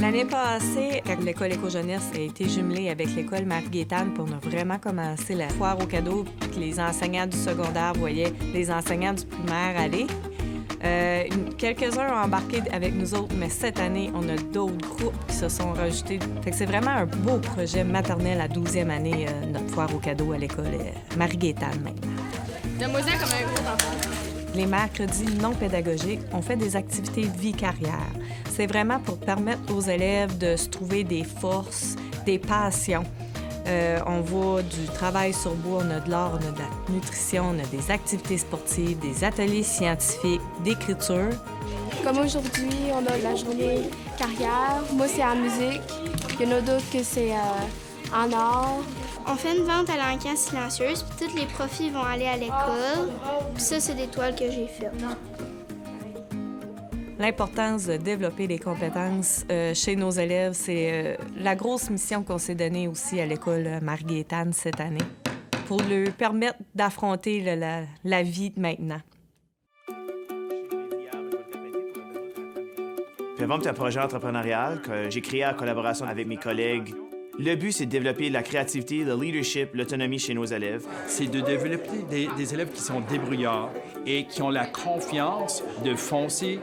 L'année passée, quand l'école Éco-Jeunesse a été jumelée avec l'école Marie-Gaétane, puis on a vraiment commencé la foire aux cadeaux, puis que les enseignants du secondaire voyaient les enseignants du primaire aller. Quelques-uns ont embarqué avec nous autres, mais cette année, on a d'autres groupes qui se sont rajoutés. Fait que c'est vraiment un beau projet maternel à 12e année, notre foire aux cadeaux à l'école Marie-Gaétane maintenant. Le musée comme un gros enfant. Les mercredis non pédagogiques, on fait des activités de vie-carrière. C'est vraiment pour permettre aux élèves de se trouver des forces, des passions. On va du travail sur bois, on a de l'art, on a de la nutrition, on a des activités sportives, des ateliers scientifiques, d'écriture. Comme aujourd'hui, on a la journée carrière. Moi, c'est en musique. Il y en a d'autres que c'est en art. On fait une vente à l'encan silencieuse, puis tous les profits vont aller à l'école. Puis ça, c'est des toiles que j'ai faites. L'importance de développer les compétences chez nos élèves, c'est la grosse mission qu'on s'est donnée aussi à l'école Marie-Gaétane cette année, pour leur permettre d'affronter la vie de maintenant. Vivante est un projet entrepreneurial que j'ai créé en collaboration avec mes collègues. Le but, c'est de développer la créativité, le leadership, l'autonomie chez nos élèves. C'est de développer des élèves qui sont débrouillards et qui ont la confiance de foncer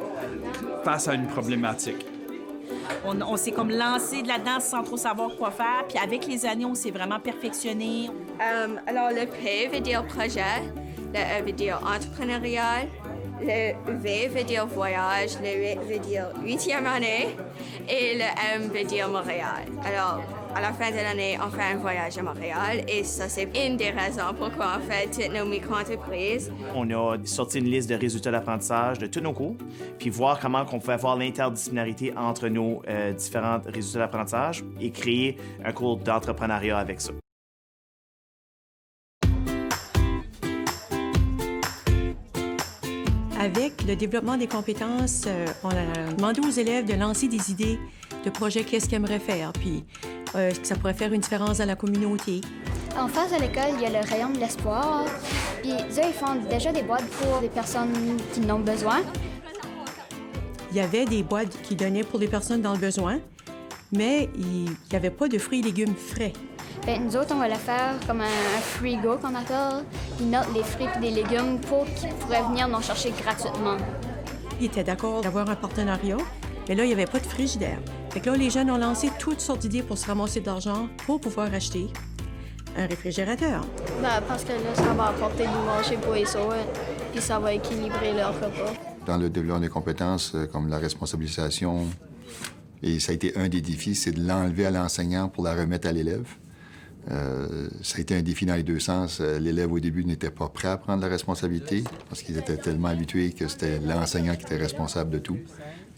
face à une problématique. On s'est comme lancé de là-dedans sans trop savoir quoi faire, puis avec les années, on s'est vraiment perfectionné. Alors, le P veut dire projet, le E veut dire entrepreneurial, le V veut dire voyage, le 8 veut dire 8e année et le M veut dire Montréal. Alors, à la fin de l'année, on fait un voyage à Montréal et ça, c'est une des raisons pourquoi on fait toutes nos micro-entreprises. On a sorti une liste de résultats d'apprentissage de tous nos cours, puis voir comment on pouvait avoir l'interdisciplinarité entre nos différents résultats d'apprentissage et créer un cours d'entrepreneuriat avec ça. Avec le développement des compétences, on a demandé aux élèves de lancer des idées de projets, qu'est-ce qu'ils aimeraient faire, puis que ça pourrait faire une différence dans la communauté. En face de l'école, il y a le rayon de l'espoir. Puis eux, ils font déjà des boîtes pour des personnes qui en ont besoin. Il y avait des boîtes qui donnaient pour les personnes dans le besoin, mais il n'y avait pas de fruits et légumes frais. Bien, nous autres, on va le faire comme un frigo qu'on appelle. Ils notent les fruits et les légumes pour qu'ils pourraient venir nous chercher gratuitement. Ils étaient d'accord d'avoir un partenariat, mais là, il n'y avait pas de frigidaire. Fait que là, les jeunes ont lancé toutes sortes d'idées pour se ramasser de l'argent pour pouvoir acheter un réfrigérateur. Ben, parce que là, ça va apporter du manger pour les autres, puis ça va équilibrer leur repas. Dans le développement des compétences, comme la responsabilisation, et ça a été un des défis, c'est de l'enlever à l'enseignant pour la remettre à l'élève. Ça a été un défi dans les deux sens. L'élève, au début, n'était pas prêt à prendre la responsabilité parce qu'ils étaient tellement habitués que c'était l'enseignant qui était responsable de tout.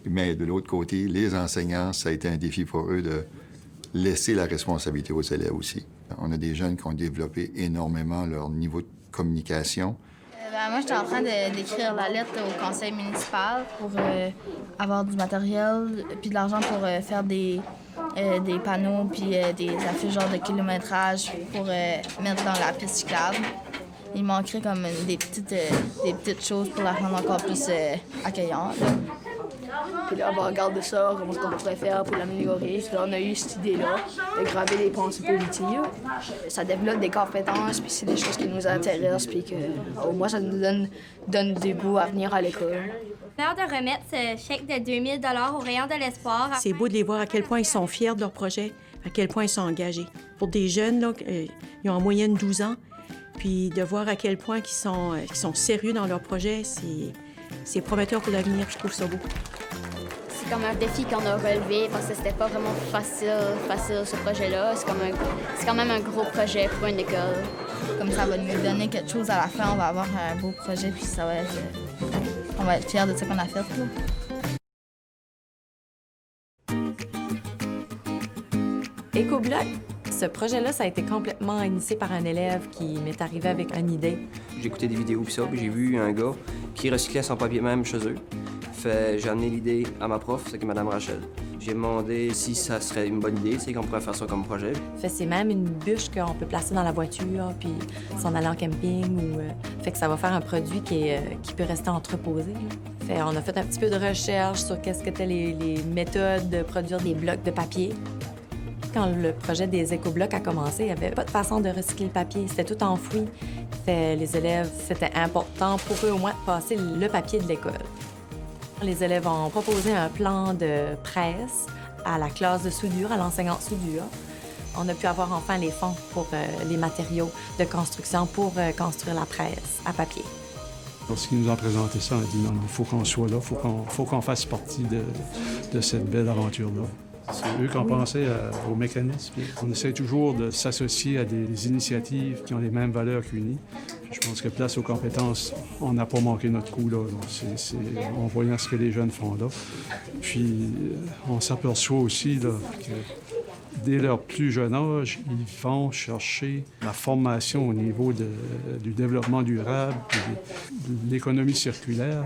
Mais de l'autre côté, les enseignants, ça a été un défi pour eux de laisser la responsabilité aux élèves aussi. On a des jeunes qui ont développé énormément leur niveau de communication. Moi, j'étais en train d'écrire la lettre au conseil municipal pour avoir du matériel puis de l'argent pour faire des panneaux puis des affiches genre de kilométrage pour mettre dans la piste cyclable. Il manquerait comme des petites choses pour la rendre encore plus accueillante. Puis là, on va regarder ça, comment on pourrait faire pour l'améliorer. Puis là, on a eu cette idée-là de graver des pensées positives. Ça développe des compétences, puis c'est des choses qui nous intéressent, puis que, au moins, ça nous donne des goûts à venir à l'école. L'heure de remettre ce chèque de 2000 $ au rayon de l'espoir. C'est beau de les voir à quel point ils sont fiers de leur projet, à quel point ils sont engagés. Pour des jeunes, là, ils ont en moyenne 12 ans, puis de voir à quel point ils sont sérieux dans leur projet, c'est prometteur pour l'avenir. Je trouve ça beau. C'est comme un défi qu'on a relevé parce que c'était pas vraiment facile ce projet-là. C'est quand même un gros projet pour une école. Comme ça va nous donner quelque chose à la fin, on va avoir un beau projet puis on va être fiers de ce qu'on a fait. Éco-Bloc, ce projet-là, ça a été complètement initié par un élève qui m'est arrivé avec une idée. J'ai écouté des vidéos puis ça, puis j'ai vu un gars qui recyclait son papier même chez eux. J'ai amené l'idée à ma prof, c'est que Mme Rachel. J'ai demandé si ça serait une bonne idée, c'est qu'on pourrait faire ça comme projet. C'est même une bûche qu'on peut placer dans la voiture, puis s'en aller en camping. Fait que ça va faire un produit qui peut rester entreposé. On a fait un petit peu de recherche sur qu'est-ce qu'étaient les méthodes de produire des blocs de papier. Quand le projet des éco-blocs a commencé, il n'y avait pas de façon de recycler le papier. C'était tout enfoui. Les élèves, c'était important pour eux au moins de passer le papier de l'école. Les élèves ont proposé un plan de presse à la classe de soudure, à l'enseignant de soudure. On a pu avoir enfin les fonds pour les matériaux de construction pour construire la presse à papier. Lorsqu'ils nous ont présenté ça, on a dit non, il faut qu'on soit là, il faut qu'on fasse partie de cette belle aventure-là. C'est eux qui ont pensé au mécanisme. On essaie toujours de s'associer à des initiatives qui ont les mêmes valeurs qu'UNI. Je pense que Place aux compétences, on n'a pas manqué notre coup là. En voyant ce que les jeunes font là. Puis on s'aperçoit aussi là, que dès leur plus jeune âge, ils vont chercher la formation au niveau du développement durable, de l'économie circulaire.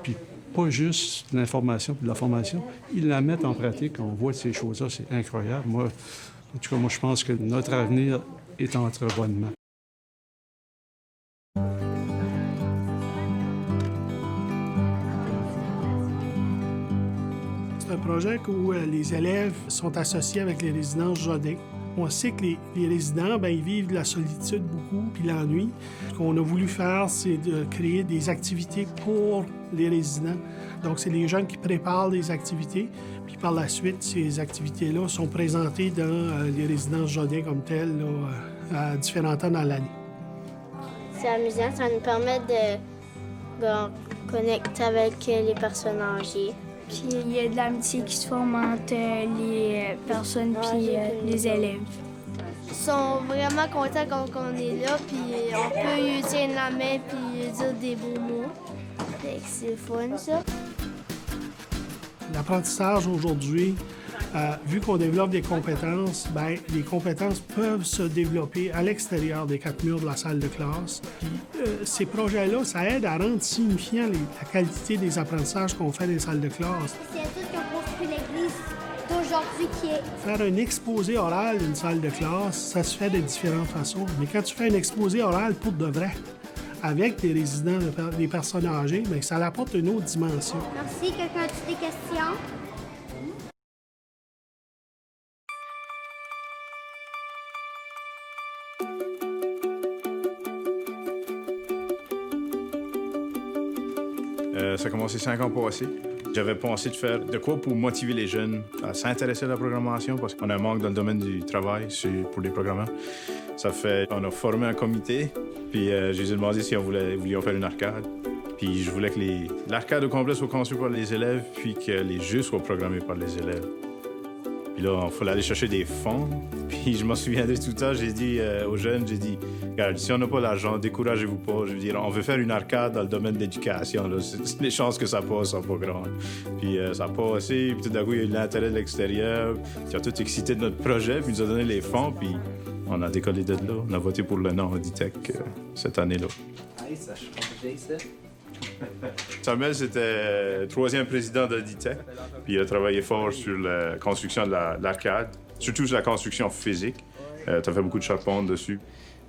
Puis pas juste de l'information et de la formation, ils la mettent en pratique. On voit ces choses-là, c'est incroyable. En tout cas, je pense que notre avenir est entre bonnes mains. C'est un projet où les élèves sont associés avec les résidences Jodin. On sait que les résidents, ils vivent de la solitude beaucoup, puis l'ennui. Ce qu'on a voulu faire, c'est de créer des activités pour les résidents. Donc, c'est les jeunes qui préparent les activités, puis par la suite, ces activités-là sont présentées dans les résidences Jodin comme telles, là, à différents temps dans l'année. C'est amusant, ça nous permet de connecter avec les personnes âgées. Puis il y a de l'amitié qui se forme entre les personnes puis les élèves. Ils sont vraiment contents quand on est là, puis on peut lui tenir la main puis dire des beaux mots. C'est fun, ça. L'apprentissage aujourd'hui, vu qu'on développe des compétences, les compétences peuvent se développer à l'extérieur des 4 murs de la salle de classe. Puis, ces projets-là, ça aide à rendre signifiant la qualité des apprentissages qu'on fait dans les salles de classe. C'est tout qui ont construit l'église d'aujourd'hui qui est... Faire un exposé oral d'une salle de classe, ça se fait de différentes façons. Mais quand tu fais un exposé oral pour de vrai, avec des résidents, des personnes âgées, ça apporte une autre dimension. Merci. Quelqu'un a-t-il des questions? Ça a commencé 5 ans passés. J'avais pensé de faire de quoi pour motiver les jeunes à s'intéresser à la programmation parce qu'on a un manque dans le domaine du travail pour les programmeurs. On a formé un comité, puis je les ai demandé si on voulait faire une arcade. Puis je voulais que l'arcade au complet soit conçue par les élèves, puis que les jeux soient programmés par les élèves. Puis là, il fallait aller chercher des fonds. Puis je m'en souviendrai tout le temps, j'ai dit aux jeunes, regarde, si on n'a pas l'argent, découragez-vous pas. Je veux dire, on veut faire une arcade dans le domaine de l'éducation. Les chances que ça passe sont pas grandes. Puis ça a passé, puis tout d'un coup, il y a eu l'intérêt de l'extérieur. Ils ont tout excité de notre projet, puis ils nous ont donné les fonds, puis on a décollé de là. On a voté pour le nom Auditech cette année-là. Ça a changé, ça. Samuel, c'était le 3e président d'Auditech, puis il a travaillé fort sur la construction de l'arcade, surtout sur la construction physique. Tu as fait beaucoup de charpente dessus.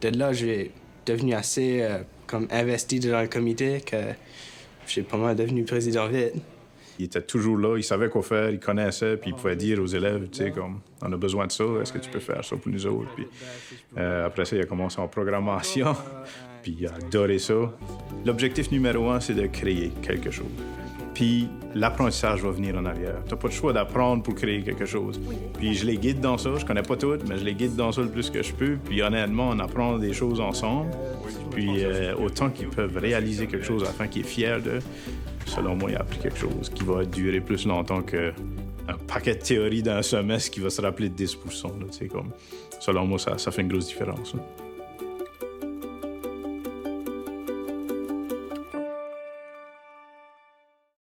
De là, j'ai devenu assez investi dans le comité que j'ai pas mal devenu président vite. Il était toujours là, il savait quoi faire, il connaissait, puis il pouvait dire aux élèves, tu sais, comme, on a besoin de ça, est-ce que tu peux faire ça pour nous autres? Puis après ça, il a commencé en programmation, puis il a adoré ça. L'objectif numéro 1, c'est de créer quelque chose. Puis l'apprentissage va venir en arrière. Tu n'as pas le choix d'apprendre pour créer quelque chose. Puis je les guide dans ça, je connais pas tout, mais je les guide dans ça le plus que je peux. Puis honnêtement, on apprend des choses ensemble. Puis autant qu'ils peuvent réaliser quelque chose afin qu'ils soient fiers d'eux, selon moi, il a appris quelque chose qui va durer plus longtemps qu'un paquet de théories d'un semestre qui va se rappeler de 10 %. Selon moi, ça fait une grosse différence. Là.